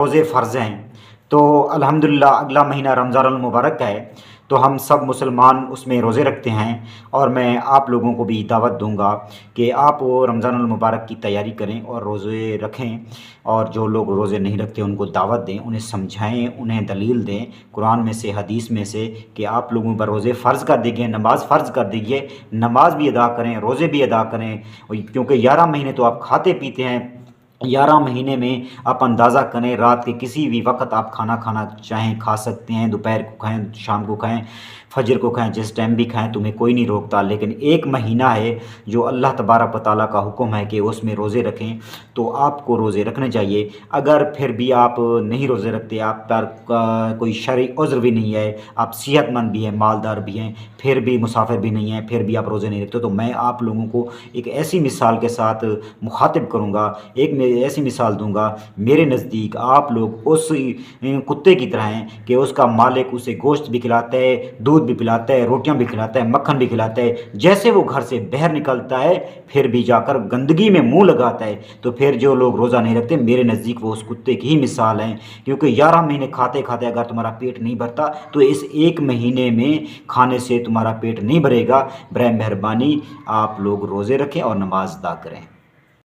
रोज़े फ़र्ज़ हैं। तो अल्हम्दुलिल्लाह अगला महीना रमज़ानुल मुबारक का है, तो हम सब मुसलमान उसमें रोज़े रखते हैं। और मैं आप लोगों को भी दावत दूंगा कि आप वो रमज़ानुल मुबारक की तैयारी करें और रोज़े रखें। और जो लोग रोज़े नहीं रखते उनको दावत दें, उन्हें समझाएं, उन्हें दलील दें कुरान में से, हदीस में से, कि आप लोगों पर रोज़े फ़र्ज़ कर दिए, नमाज़ फ़र्ज़ कर दीजिए, नमाज भी अदा करें, रोज़े भी अदा करें। क्योंकि 11 महीने तो आप खाते पीते हैं। 11 महीने में आप अंदाज़ा करें, रात के किसी भी वक्त आप खाना खाना चाहें खा सकते हैं, दोपहर को खाएं, शाम को खाएं, फजर को खाएं, जिस टाइम भी खाएं, तुम्हें कोई नहीं रोकता। लेकिन एक महीना है जो अल्लाह तबारक व तआला का हुक्म है कि उसमें रोज़े रखें, तो आपको रोज़े रखने चाहिए। अगर फिर भी आप नहीं रोज़े रखते, आप पर कोई शरई उज़्र भी नहीं है, आप सेहतमंद भी हैं, मालदार भी हैं, फिर भी मुसाफिर भी नहीं हैं, फिर भी आप रोज़े नहीं रखते, तो मैं आप लोगों को एक ऐसी मिसाल के साथ मुखातिब करूँगा, एक मैं ऐसी मिसाल दूंगा। मेरे नज़दीक आप लोग उस कुत्ते की तरह हैं कि उसका मालिक उसे गोश्त भी खिलाता है, दूध भी पिलाता है, रोटियां भी खिलाता है, मक्खन भी खिलाता है। जैसे वो घर से बाहर निकलता है फिर भी जाकर गंदगी में मुंह लगाता है। तो फिर जो लोग रोज़ा नहीं रखते, मेरे नज़दीक वो उस कुत्ते की ही मिसाल हैं। क्योंकि 11 महीने खाते खाते अगर तुम्हारा पेट नहीं भरता, तो इस एक महीने में खाने से तुम्हारा पेट नहीं भरेगा। बराए मेहरबानी आप लोग रोज़े रखें और नमाज अदा करें।